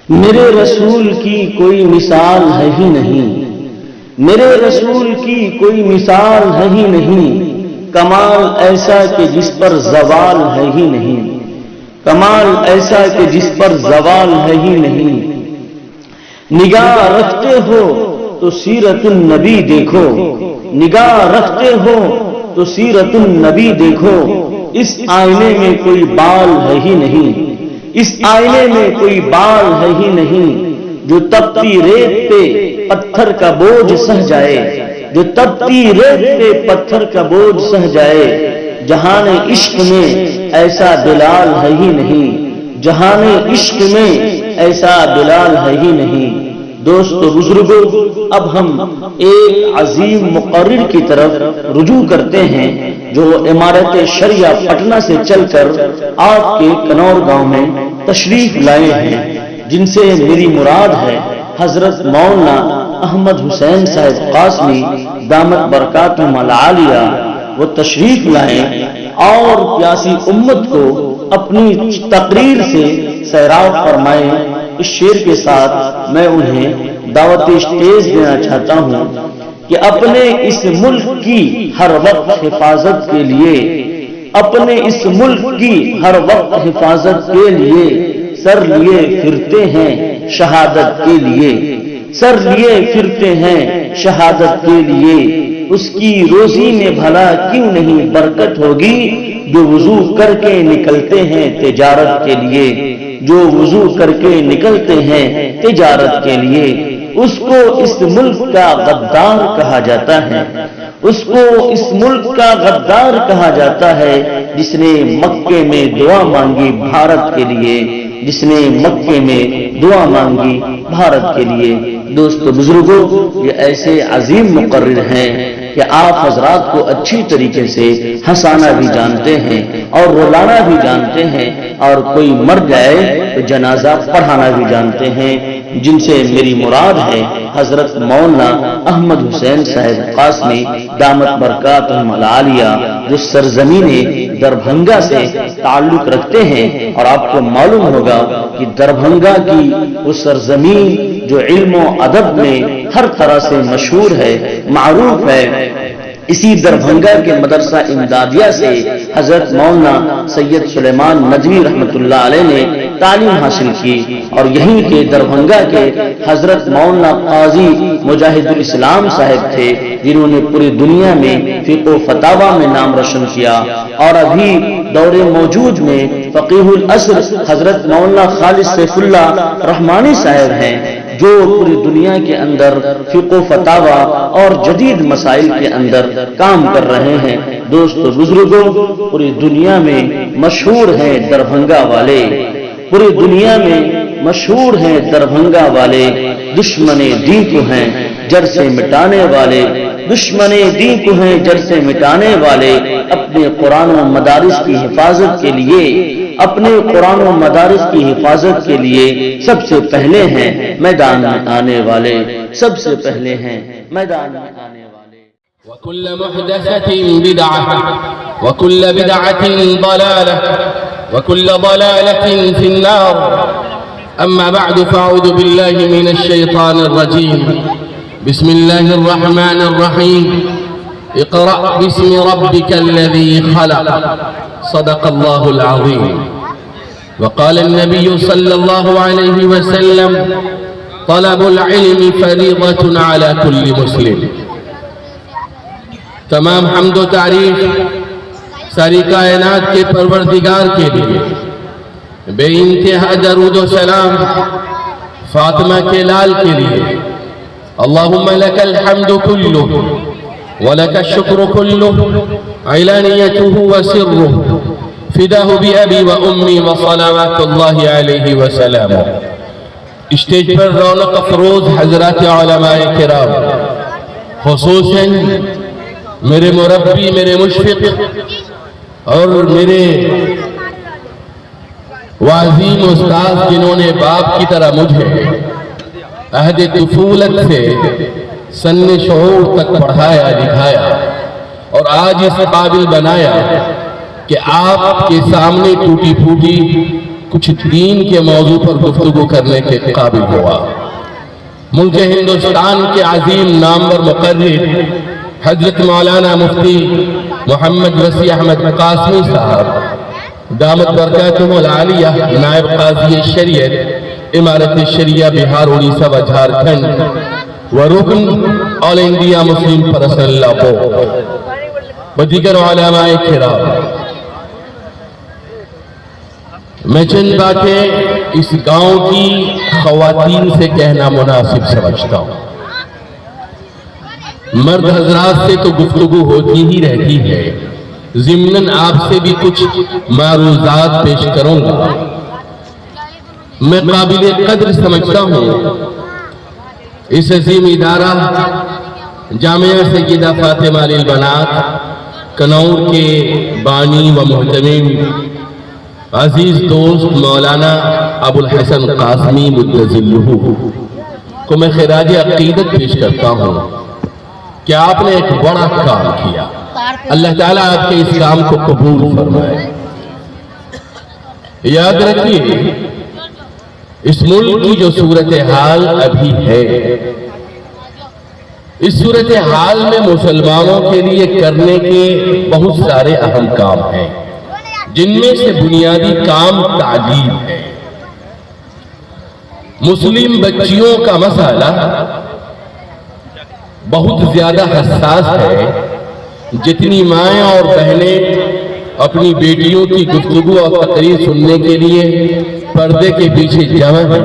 میرے رسول کی کوئی مثال ہے ہی نہیں، میرے رسول کی کوئی مثال ہے ہی نہیں، کمال ایسا کہ جس پر زوال ہے ہی نہیں، کمال ایسا کہ جس پر زوال ہے ہی نہیں۔ نگاہ رکھتے ہو تو سیرت النبی دیکھو، نگاہ رکھتے ہو تو سیرت النبی دیکھو، اس آئینے میں کوئی بال ہے ہی نہیں، اس آئینے میں کوئی بال ہے ہی نہیں، جو تپتی ریت پہ پتھر کا بوجھ سہ جائے، جو تپتی ریت پہ پتھر کا بوجھ سہ جائے۔ جہان عشق میں ایسا بلال ہے ہی نہیں، جہان عشق میں ایسا بلال ہے ہی نہیں۔ دوستو بزرگوں، اب ہم ایک عظیم مقرر کی طرف رجوع کرتے ہیں جو عمارت شریعہ پٹنہ سے چل کر آپ کے کنور گاؤں میں تشریف لائے ہیں، جن سے میری مراد ہے حضرت مولانا احمد حسین صاحب قاسمی دامت برکاتہم العالیہ۔ وہ تشریف لائیں اور پیاسی امت کو اپنی تقریر سے سیراب فرمائیں۔ اس شعر کے ساتھ میں انہیں دعوت اسٹیج دینا چاہتا ہوں کہ اپنے اس ملک کی ہر وقت حفاظت کے لیے، اپنے اس ملک کی ہر وقت حفاظت کے لیے سر لیے پھرتے ہیں شہادت کے لیے، سر لیے پھرتے ہیں شہادت کے لیے۔ اس کی روزی میں بھلا کیوں نہیں برکت ہوگی، جو وضو کر کے نکلتے ہیں تجارت کے لیے، جو وضو کر کے نکلتے ہیں تجارت کے لیے۔ اس کو اس ملک کا غدار کہا جاتا ہے، اس کو اس ملک کا غدار کہا جاتا ہے، جس نے مکے میں دعا مانگی بھارت کے لیے، جس نے مکے میں دعا مانگی بھارت کے لیے۔ دوستو بزرگوں، یہ ایسے عظیم مقرر ہیں کہ آپ حضرات کو اچھی طریقے سے ہنسانا بھی جانتے ہیں اور رلانا بھی جانتے ہیں، اور کوئی مر جائے تو جنازہ پڑھانا بھی جانتے ہیں، جن سے میری مراد ہے حضرت مولانا احمد حسین صاحب قاسمی دامت برکاتہم العالیہ، جو سرزمین دربھنگا سے تعلق رکھتے ہیں۔ اور آپ کو معلوم ہوگا کہ دربھنگا کی وہ سرزمین جو علم و ادب میں ہر طرح سے مشہور ہے، معروف ہے، اسی دربھنگا کے مدرسہ امدادیہ سے حضرت مولانا سید سلیمان ندوی رحمۃ اللہ علیہ نے تعلیم حاصل کی، اور یہیں کے دربھنگا کے حضرت مولانا قاضی مجاہد الاسلام صاحب تھے، جنہوں نے پوری دنیا میں فقہ و فتاوی میں نام روشن کیا۔ اور ابھی دور موجود میں فقیہ العصر حضرت مولانا خالد سیف اللہ رحمانی صاحب ہیں، جو پوری دنیا کے اندر فقہ و فتاوی اور جدید مسائل کے اندر کام کر رہے ہیں۔ دوستو بزرگوں، پوری دنیا میں مشہور ہیں دربھنگا والے، پوری دنیا میں مشہور ہیں دربھنگا والے، دشمن دین کو ہیں جڑ سے مٹانے والے، دشمن دین کو ہیں جڑ سے مٹانے والے۔ اپنے قرآن و مدارس کی حفاظت کے لیے، اپنے قرآن و مدارس کی حفاظت کے لیے سب سے پہلے ہیں میدان میں آنے والے، سب سے پہلے ہیں میدان میں آنے والے۔ وكل محدثة بدعة وكل بدعة ضلالة وكل ضلالة في النار. أما بعد، فأعوذ بالله من الشيطان الرجيم. بسم الله الرحمن الرحيم. اقرأ باسم ربك الذي خلق. صدق الله العظيم. وقال النبي صلى الله عليه وسلم: طلب العلم فريضة على كل مسلم. تمام حمد و تعریف ساری کائنات کے پروردگار کے لیے، بے انتہا درود و سلام فاطمہ کے لال کے لیے۔ اللہم لک الحمد کلہ ولک الشکر کلہ علانیتہ وسرہ فداہ بأبی و امی وصلوات اللہ علیہ وسلم۔ اسٹیج پر رونق افروز حضرات علماء کرام، خصوصاً میرے مربی، میرے مشفق اور میرے وعظیم استاد، جنہوں نے باپ کی طرح مجھے عہد طفولت سے سن شعور تک پڑھایا لکھایا، اور آج اس قابل بنایا کہ آپ کے سامنے ٹوٹی پھوٹی کچھ دین کے موضوع پر گفتگو کرنے کے قابل ہوا۔ ملک ہندوستان کے عظیم نامور مقرر حضرت مولانا مفتی محمد وسیع احمد قاسمی صاحب دامت برکاتہم العالیہ، نائب قاضی شریعت امارت شریعہ بہار، اڑیسہ و جھارکھنڈ و رکن آل انڈیا مسلم پرسنل لا بورڈ و دیگر علماء کرام، میں چند باتیں اس گاؤں کی خواتین سے کہنا مناسب سمجھتا ہوں۔ مرد حضرات سے تو گفتگو ہوتی ہی رہتی ہے، ضمناً آپ سے بھی کچھ معروضات پیش کروں گا۔ میں قابل قدر سمجھتا ہوں اس عظیم ادارہ جامعہ سیدہ فاطمہ للبنات کنور کے بانی و محتمم عزیز دوست مولانا ابو الحسن قاسمی مدظلہ کو میں خراج عقیدت پیش کرتا ہوں کہ آپ نے ایک بڑا کام کیا۔ اللہ تعالیٰ آپ کے اس کام کو قبول فرمائے۔ یاد رکھیے، اس ملک کی جو صورتحال ابھی ہے، اس صورتحال میں مسلمانوں کے لیے کرنے کے بہت سارے اہم کام ہیں، جن میں سے بنیادی کام تعلیم ہے۔ مسلم بچیوں کا مسئلہ بہت زیادہ حساس ہے۔ جتنی مائیں اور بہنیں اپنی بیٹیوں کی گفتگو اور تقریر سننے کے لیے پردے کے پیچھے جمع ہیں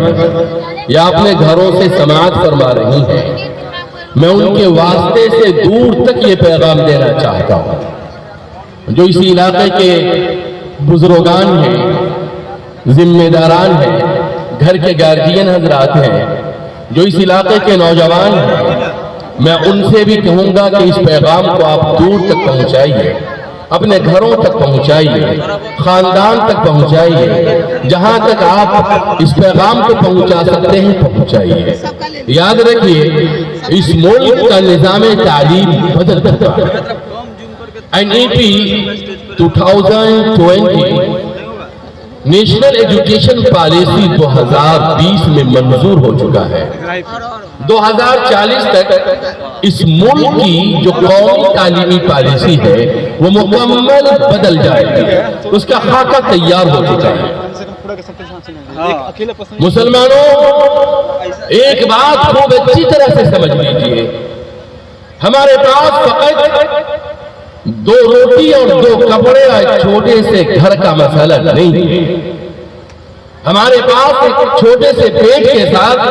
یا اپنے گھروں سے سماعت فرما رہی ہیں، میں ان کے واسطے سے دور تک یہ پیغام دینا چاہتا ہوں۔ جو اس علاقے کے بزرگان ہیں، ذمہ داران ہیں، گھر کے گارجین حضرات ہیں، جو اس علاقے کے نوجوان ہیں، میں ان سے بھی کہوں گا کہ اس پیغام کو آپ دور تک پہنچائیے، اپنے گھروں تک پہنچائیے، خاندان تک پہنچائیے، جہاں تک آپ اس پیغام کو پہنچا سکتے ہیں پہنچائیے۔ یاد رکھیے، اس ملک کا نظام تعلیم بدل چکا ہے۔ NEP 2020 نیشنل ایجوکیشن پالیسی 2020 میں منظور ہو چکا ہے۔ 2040 تک اس ملک کی جو قومی تعلیمی پالیسی ہے وہ مکمل بدل جائے گی، اس کا خاکہ تیار ہو چکا ہے۔ مسلمانوں، ایک بات خوب اچھی طرح سے سمجھ لیجئے، ہمارے پاس فقط 2 روٹی اور 2 کپڑے اور ایک چھوٹے سے گھر کا مسئلہ نہیں ہے۔ ہمارے پاس ایک چھوٹے سے پیٹ کے ساتھ،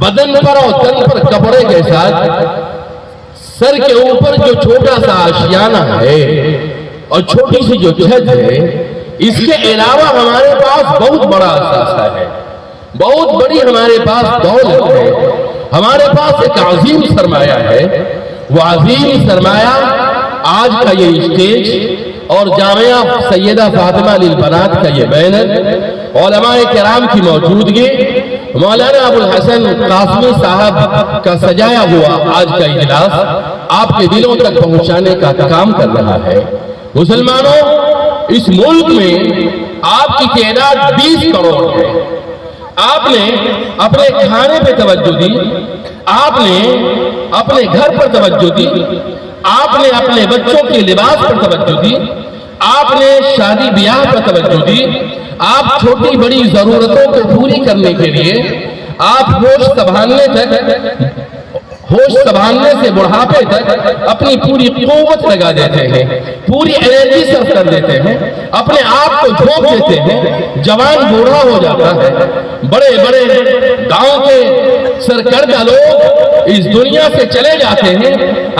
بدن پر اور تن پر کپڑے کے ساتھ، سر کے اوپر جو چھوٹا سا آشیانہ ہے اور چھوٹی سی جو چھت ہے، اس کے علاوہ ہمارے پاس بہت بڑا اثاثہ ہے، بہت بڑی ہمارے پاس دولت ہے، ہمارے پاس ایک عظیم سرمایہ ہے۔ وہ عظیم سرمایہ آج کا یہ اسٹیج اور جامعہ سیدہ فاطمہ للبنات کا یہ بینر، علماء کرام کی موجودگی، مولانا ابو الحسن قاسمی صاحب کا سجایا ہوا آج کا اجلاس آپ کے دلوں تک پہنچانے کا کام کر رہا ہے۔ مسلمانوں، اس ملک میں آپ کی تعداد 20 کروڑ ہے۔ آپ نے اپنے کھانے پہ توجہ دی، آپ نے اپنے گھر پر توجہ دی، آپ نے اپنے بچوں کے لباس پر توجہ دی، آپ نے شادی بیاہ پر توجہ دی، آپ چھوٹی بڑی ضرورتوں کو پوری کرنے کے لیے آپ ہوش سنبھالنے سے بڑھاپے تک اپنی پوری قوت لگا دیتے ہیں، پوری انرجی صرف کر دیتے ہیں، اپنے آپ کو جھونک دیتے ہیں۔ جوان بوڑھا ہو جاتا ہے، بڑے بڑے گاؤں کے سرکردہ لوگ اس دنیا سے چلے جاتے ہیں۔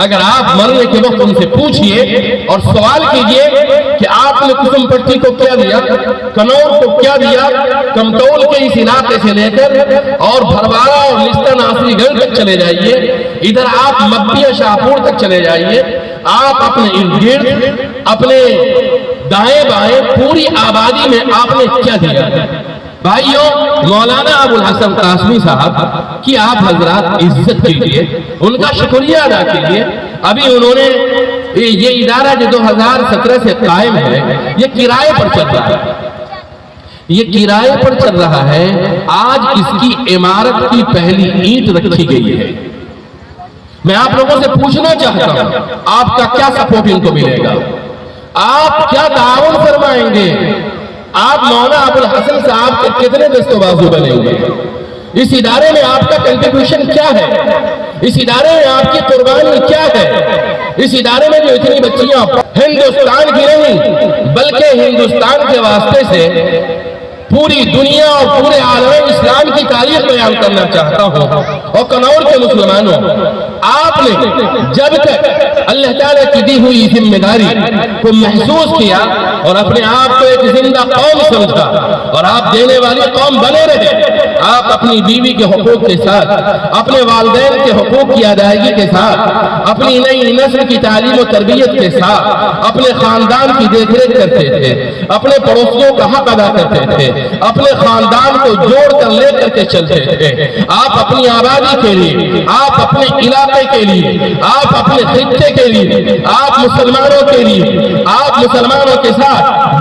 اگر آپ مرنے کے وقت ان سے پوچھئے اور سوال کیجئے کہ آپ نے قسم پٹی کو کیا دیا، کنور کو کیا دیا، کمٹول کے اس علاقے سے لے کر اور بھروارا اور لستہ ناصری گڑھ تک چلے جائیے، ادھر آپ مبیہ شاہپور تک چلے جائیے، آپ اپنے ارد گرد اپنے دائیں بائیں پوری آبادی میں آپ نے کیا دیا؟ بھائیوں، مولانا ابو الحسن قاسمی صاحب کی آپ حضرات عزت کیجئے، ان کا شکریہ ادا کیجئے۔ ابھی انہوں نے یہ ادارہ جو 2017 سے قائم ہے، یہ کرائے پر چل رہا ہے، یہ کرائے پر چل رہا ہے، آج اس کی عمارت کی پہلی اینٹ رکھی گئی ہے۔ میں آپ لوگوں سے پوچھنا چاہتا ہوں، آپ کا کیا سپورٹ ان کو ملے گا؟ آپ کیا تعاون فرمائیں گے؟ آپ مولانا ابو الحسن صاحب کے کتنے دست و بازو بنیں گے؟ اس ادارے میں آپ کا کنٹریبیوشن کیا ہے؟ اس ادارے میں آپ کی قربانی کیا ہے؟ اس ادارے میں جو اتنی بچیاں ہندوستان کی نہیں بلکہ ہندوستان کے واسطے سے پوری دنیا اور پورے عالم اسلام کی تاریخ بیان کرنا چاہتا ہوں۔ اور کنور کے مسلمانوں، آپ نے جب تک اللہ تعالیٰ کی دی ہوئی ذمہ داری کو محسوس کیا اور اپنے آپ کو ایک زندہ قوم سمجھا اور آپ دینے والی قوم بنے رہے، آپ اپنی بیوی کے حقوق کے ساتھ، اپنے والدین کے حقوق کی ادائیگی کے ساتھ، اپنی نئی نسل کی تعلیم و تربیت کے ساتھ اپنے خاندان کی دیکھ ریکھ کرتے تھے، اپنے پڑوسیوں کا حق ادا کرتے تھے، اپنے خاندان کو جوڑ کر لے کر کے چلتے تھے۔ آپ اپنی آبادی کے لیے، آپ اپنے علاقے کے لیے، آپ اپنے خطے کے لیے، آپ مسلمانوں کے لیے، آپ مسلمانوں کے ساتھ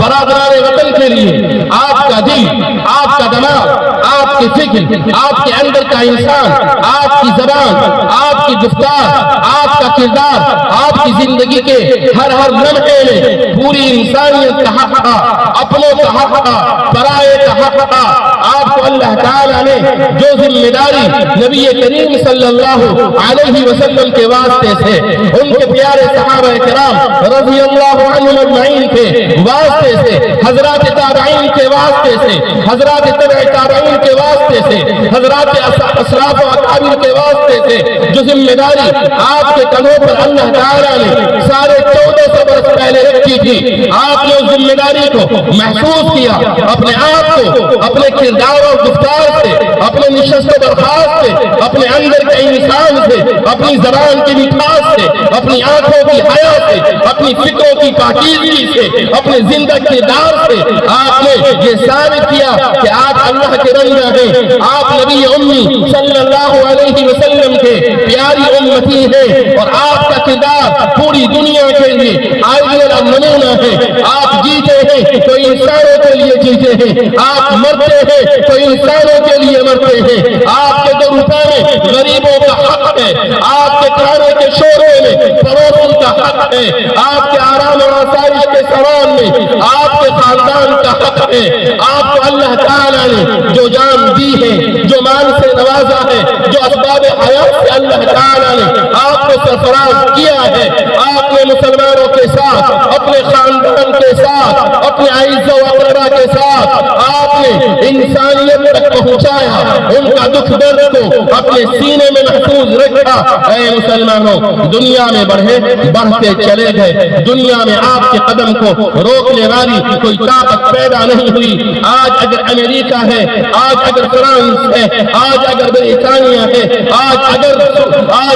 برادران وطن کے لیے آپ کا دل، آپ کا دماغ، آپ کی فکر، آپ کے اندر کا انسان، آپ کی زبان، آپ کی گفتار، آپ کا کردار، آپ کی زندگی کے ہر لمحے میں پوری انسانیت کا حق تھا، اپنوں کا حق تھا، پرائے کا حق تھا۔ آپ کو اللہ تعالیٰ نے جو ذمہ داری نبی کریم صلی اللہ علیہ وسلم کے واسطے سے، ان کے پیارے صحابہ کرام رضی اللہ عنہم اجمعین کے واسطے سے، حضرات تابعین کے واسطے سے، حضرات تبع تابعین کے واسطے سے، حضرات اسلاف و اکابر کے واسطے سے جو ذمہ داری آپ کے کندھوں پر اللہ تعالیٰ نے 1450 برس پہلے رکھی تھی، آپ نے اس ذمہ داری کو محسوس کیا، اپنے آپ کو اپنے کردار اور گفتار سے، اپنے نشست و برخاست سے، اپنے اندر کے انسان سے، اپنی زبان کی مٹھاس سے، اپنی آنکھوں کی حیا سے، اپنی فکروں کی پاکیزگی سے، اپنے زندہ کردار سے آپ نے یہ ثابت کیا کہ آپ اللہ کے بندہ ہیں، آپ نبی امی صلی اللہ علیہ وسلم کے پیاری امتی ہیں، اور آپ کا کردار پوری دنیا کے لیے آئیڈیل اور نمونہ ہے۔ آپ جیتے ہیں تو انسانوں کے لیے جیتے ہیں، آپ مرتے ہیں تو انسانوں کے لیے مرتے ہیں۔ آپ کے 2 روپے میں غریبوں کا حق ہے، آپ کے کھانے کے شوربے میں پڑوسن کا حق ہے، آپ کے آرام اور آسائش کے سامان میں آپ کے خاندان کا حق ہے۔ آپ کو اللہ تعالیٰ نے جو جان دی ہے، جو مال سے نوازا ہے، جو اسباب حیات سے اللہ تعالیٰ نے آپ کو سرفراز کیا ہے، آپ نے مسلمانوں کے ساتھ، اپنے خاندان کے ساتھ، اپنے اعزاء و اقربا کے ساتھ آپ نے انسانیت تک پہنچایا، ان کا دکھ درد کو اپنے سینے میں محفوظ رکھا۔ اے مسلمانوں، دنیا میں بڑھتے چلے گئے، دنیا میں آپ کے قدم کو روکنے والی کوئی طاقت پیدا نہیں ہوئی۔ آج اگر امریکہ ہے، آج اگر فرانس ہے، آج اگر برطانیہ ہے، آج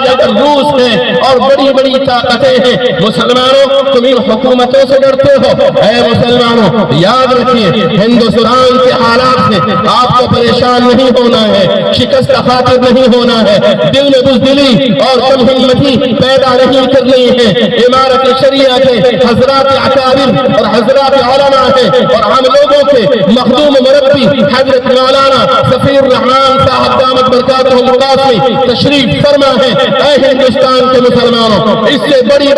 اگر روس ہے اور بڑی بڑی طاقتیں ہیں، مسلمانوں تم ان حکومتوں سے ڈرتے ہو۔ اے مسلمانوں، یاد رکھیے، ہندوستان کے حالات سے آپ کو پریشان نہیں ہونا ہے، شکست خاطر نہیں ہونا ہے، دل میں بزدلی اور کم ہمتی پیدا نہیں کرنی ہے۔ امارت شریعہ کے حضرات اکابر اور حضرات علماء ہیں، اور ہم لوگوں کے مخدوم مربی حضرت مولانا سفیر الرحمان صاحب دامت برکاتہ القاسمی تشریف فرما ہے۔ اے ہندوستان کے مسلمانوں، اس سے بڑی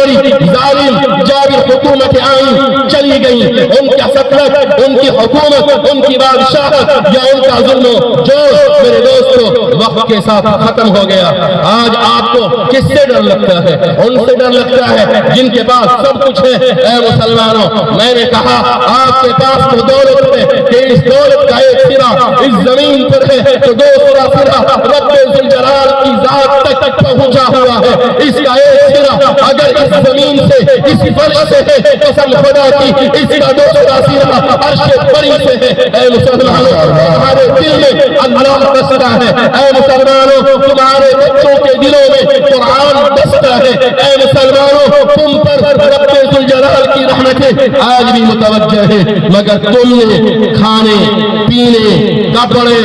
ظالم جابر حکومتیں آئیں چلی گئیں، ان کا سطرت، ان کی حکومت، ان کی بادشاہت یا ان کا ظلم و جور میرے دوستو وقت کے ساتھ ختم ہو گیا۔ آج آپ کو کس سے ڈر لگتا ہے؟ ان سے ڈر لگتا ہے جن کے پاس سب کچھ ہے۔ اے مسلمانوں، میں نے کہا آپ کے پاس تو دولت ہے کہ اس دولت کا ایک سرا اس زمین پر ہے تو دوسرا سرا رب ذوالجلال کی ذات تک پہنچا ہوا ہے۔ اس کا ایک سرا اگر اس زمین سے، اس فرش سے ہے، قسم خدا کی اس کا دوسرا سرا عرش بری سے ہے۔ اے مسلمانوں، تمہارے دل میں اللہ بستا ہے۔ اے مسلمانوں، تمہارے بچوں کے دلوں میں قرآن بستا ہے۔ اے مسلمانوں، تم پر رب ذوالجلال بہرحال کی رحمتیں آج بھی متوجہ ہے، مگر تم نے کھانے پینے کپڑے،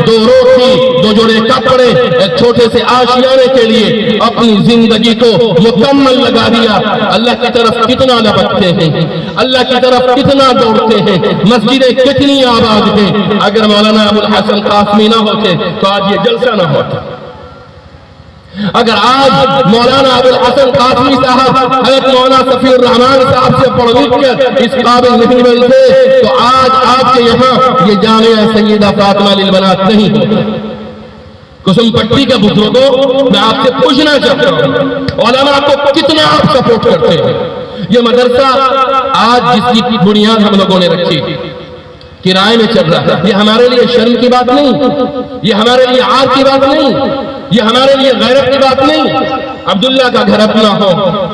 2 روٹی 2 جوڑے کپڑے، ایک چھوٹے سے آشیانے کے لیے اپنی زندگی کو مکمل لگا دیا۔ اللہ کی طرف کتنا لپکتے ہیں، اللہ کی طرف کتنا دوڑتے ہیں، مسجدیں کتنی آباد ہیں۔ اگر مولانا ابوالحسن قاسمی نہ ہوتے تو آج یہ جلسہ نہ ہوتا۔ اگر آج مولانا ابوالحسن قاسمی صاحب حضرت مولانا صفی الرحمان صاحب سے پڑھ لکھ کر اس قابل نہیں بنتے تو آج آپ کے یہاں یہ جامعہ سیدہ فاطمہ للبنات نہیں ہوتا۔ قسم پٹی کے بزرگوں، میں آپ سے پوچھنا چاہتا ہوں، علماء کو کتنا آپ سپورٹ کرتے ہیں؟ یہ مدرسہ آج جس کی بنیاد ہم لوگوں نے رکھی کرائے میں چل رہا ہے، یہ ہمارے لیے شرم کی بات نہیں، یہ ہمارے لیے عار کی بات نہیں، یہ ہمارے لیے غیرت کی بات نہیں۔ عبداللہ کا گھر اپنا ہو،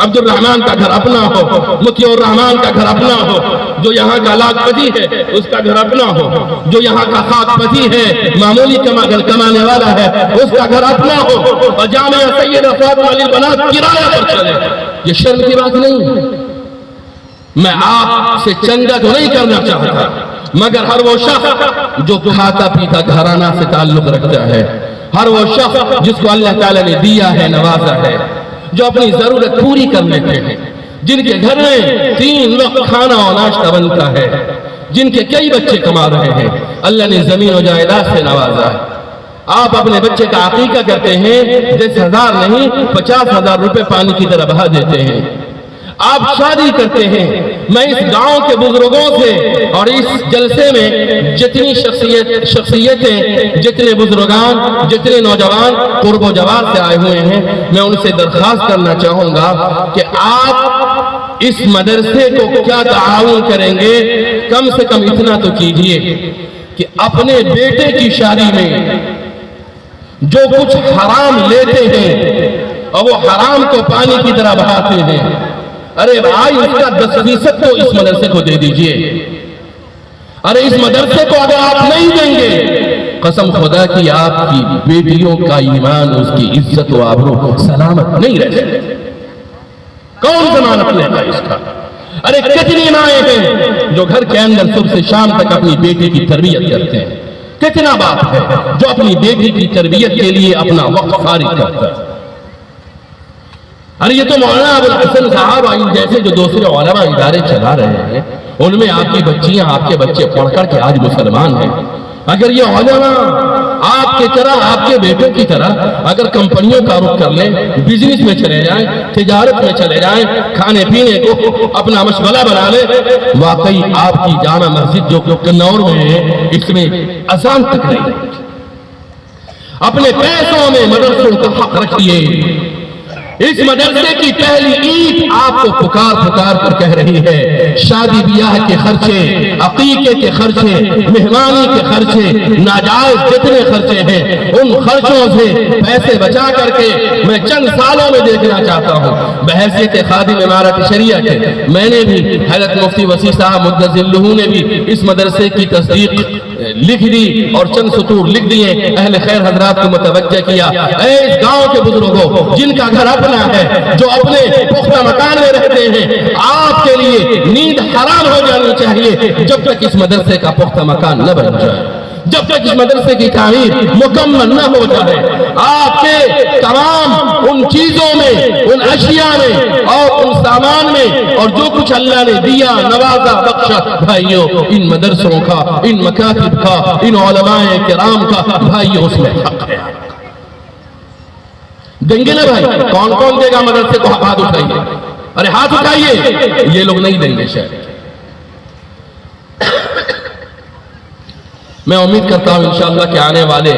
عبد الرحمان کا گھر اپنا ہو، مطیع الرحمان کا گھر اپنا ہو، جو یہاں کا لاکھ پتی ہے اس کا گھر اپنا ہو، جو یہاں کا خاک پتی ہے معمولی گھر کمانے والا ہے اس کا گھر اپنا ہو، اور جامعہ سیدہ فاطمہ للبنات کرایہ پر چلے، یہ شرم کی بات نہیں۔ میں آپ سے چنگا تو نہیں کرنا چاہتا، مگر ہر وہ شخص جو کھاتا پیتا گھرانہ سے تعلق رکھتا ہے، ہر وہ شخص جس کو اللہ تعالیٰ نے دیا ہے، نوازا ہے، جو اپنی ضرورت پوری کر لیتے ہیں، جن کے گھر میں 3 وقت کھانا اور ناشتہ بنتا ہے، جن کے کئی بچے کما رہے ہیں، اللہ نے زمین و جائیداد سے نوازا ہے۔ آپ اپنے بچے کا عقیقہ کرتے ہیں، 10,000 نہیں 50,000 روپے پانی کی طرح بہا دیتے ہیں۔ آپ شادی کرتے ہیں، میں اس گاؤں کے بزرگوں سے اور اس جلسے میں جتنی شخصیتیں، جتنے بزرگان، جتنے نوجوان قرب و جوار سے آئے ہوئے ہیں، میں ان سے درخواست کرنا چاہوں گا کہ آپ اس مدرسے کو کیا تعاون کریں گے، کم سے کم اتنا تو کیجئے کہ اپنے بیٹے کی شادی میں جو کچھ حرام لیتے ہیں اور وہ حرام کو پانی کی طرح بہاتے ہیں، ارے بھائی اس کا 10% تو اس مدرسے کو دے دیجئے۔ ارے اس مدرسے کو اگر آپ نہیں دیں گے، قسم خدا کی آپ کی بیٹیوں کا ایمان، اس کی عزت و آبرو سلامت نہیں رہ سکتے۔ کون ضمانت لے گا اس کا؟ ارے کتنی مائیں ہیں جو گھر کے اندر صبح سے شام تک اپنی بیٹی کی تربیت کرتے ہیں، کتنا باپ ہے جو اپنی بیٹی کی تربیت کے لیے اپنا وقت فارغ کرتا ہے۔ ارے یہ تو مولانا ابوالحسن صاحب جیسے جو دوسرے علماء ادارے چلا رہے ہیں، ان میں آپ کی بچیاں، آپ کے بچے پڑھ کر کے آج مسلمان ہیں۔ اگر یہ علماء آپ کے طرح، آپ کے بیٹوں کی طرح اگر کمپنیوں کا رخ کر لیں، بزنس میں چلے جائیں، تجارت میں چلے جائیں، کھانے پینے کو اپنا مشغلہ بنا لیں، واقعی آپ کی جامع مسجد جو کنور میں ہے، اس میں اذان تک نہیں۔ اپنے پیسوں میں مدرسوں کا حق رکھیے۔ اس مدرسے کی پہلی عید آپ کو پکار پکار کر کہہ رہی ہے، شادی بیاہ کے خرچے، عقیقے کے خرچے، مہمانی کے خرچے، ناجائز جتنے خرچے ہیں، ان خرچوں سے پیسے بچا کر کے میں چند سالوں میں دیکھنا چاہتا ہوں۔ بحیثیت خادم امارت شریعہ کے میں نے بھی، حضرت مفتی وسیع صاحب مقدس ذلہ نے بھی اس مدرسے کی تصدیق لکھ دی اور چند سطور لکھ دیے، اہل خیر حضرات کو متوجہ کیا۔ اے اس گاؤں کے بزرگوں جن کا گھر اپنا ہے، جو اپنے پختہ مکان میں رہتے ہیں، آپ کے لیے نیند حرام ہو جانی چاہیے جب تک اس مدرسے کا پختہ مکان نہ بن جائے، جب تک اس مدرسے کی تعمیر مکمل نہ ہو جائے۔ آپ کے تمام ان چیزوں میں، ان اشیاء میں اور ان سامان میں اور جو کچھ اللہ نے دیا، نوازا، بخشا، بھائیوں ان مدرسوں کا، ان مکاتب کا، ان علماء کرام کا بھائیوں اس میں حق ہے۔ دیں گے نا بھائی؟ کون کون دے گا مدرسے کو؟ ہاتھ اٹھائیے، ارے ہاتھ اٹھائیے۔ یہ لوگ نہیں دیں گے شاید۔ میں امید کرتا ہوں انشاءاللہ کہ آنے والے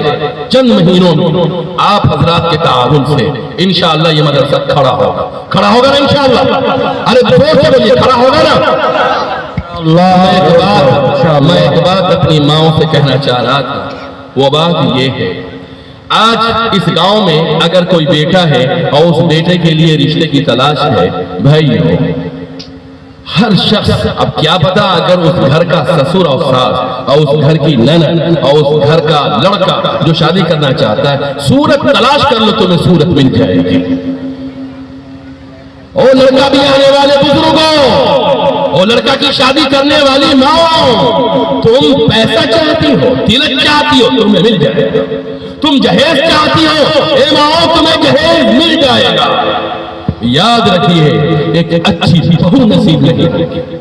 چند مہینوں میں آپ حضرات کے تعاون سے انشاءاللہ یہ مدرسہ کھڑا ہوگا نا انشاءاللہ؟ ارے بہت سے بولیے کھڑا ہوگا نا؟ میں ایک بات اپنی ماؤں سے کہنا چاہ رہا تھا، وہ بات یہ ہے، آج اس گاؤں میں اگر کوئی بیٹا ہے اور اس بیٹے کے لیے رشتے کی تلاش ہے، بھائیو ہر شخص، اب کیا پتا اگر اس گھر کا سسر اور ساس اور اس گھر کی نند اور اس گھر کا لڑکا جو شادی کرنا چاہتا ہے، صورت تلاش کر لو تمہیں صورت مل جائے گی۔ او لڑکا بھی آنے والے بزرگوں، او لڑکا کی شادی کرنے والی ماں، تم پیسہ چاہتی ہو، تلک چاہتی ہو، تمہیں مل جائے گا۔ تم جہیز چاہتی ہو، اے ماں تمہیں جہیز مل جائے گا۔ یاد رکھیے ایک اچھی بہو نصیب نہیں،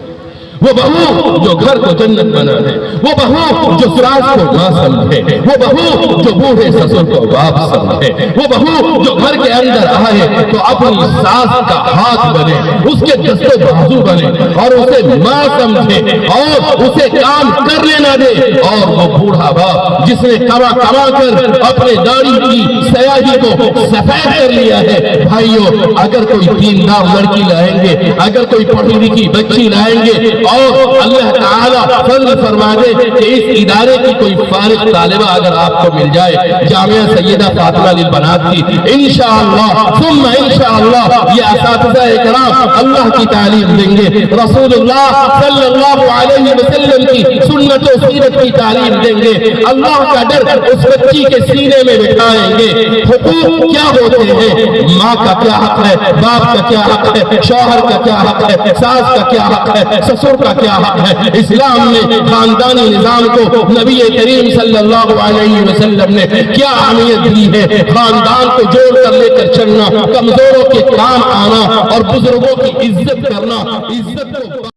وہ بہو جو گھر کو جنت بنا دے، وہ بہو جو ساس کو ماں سمجھے، وہ بہو جو بوڑھے سسر کو باپ سمجھے، وہ بہو جو گھر کے اندر آئے تو اپنی ساس کا ہاتھ بنے، اس کے دست و بازو بنے اور اسے ماں سمجھے اور اسے کام کرنے نہ دے۔ اور وہ بوڑھا باپ جس نے کما کر اپنے داڑھی کی سیاہی کو سفید کر لیا ہے، بھائیو اگر کوئی دیندار لڑکی لائیں گے، اگر کوئی پڑھی لکھی بچی لائیں گے اور اللہ تعالیٰ فضل فرما دے کہ اس ادارے کی کوئی فارغ طالبہ اگر آپ کو مل جائے، جامعہ سیدہ فاطمہ للبنات کی، انشاءاللہ ثم انشاءاللہ یہ اساتذہ کرام اللہ کی تعلیم دیں گے، رسول اللہ صلی اللہ علیہ وسلم کی سنت و سیرت کی تعلیم دیں گے، اللہ کا ڈر اس بچی کے سینے میں بٹھائیں گے۔ حقوق کیا ہوتے ہیں، ماں کا کیا حق ہے، باپ کا کیا حق ہے، شوہر کا کیا حق ہے، ساس کا کیا حق ہے، سسر کا کیا حق ہے۔ اسلام نے خاندانی نظام کو نبی کریم صلی اللہ علیہ وسلم نے کیا اہمیت دی ہے، خاندان کو جوڑ کر لے کر چلنا، کمزوروں کے کام آنا اور بزرگوں کی عزت کرنا، عزت کو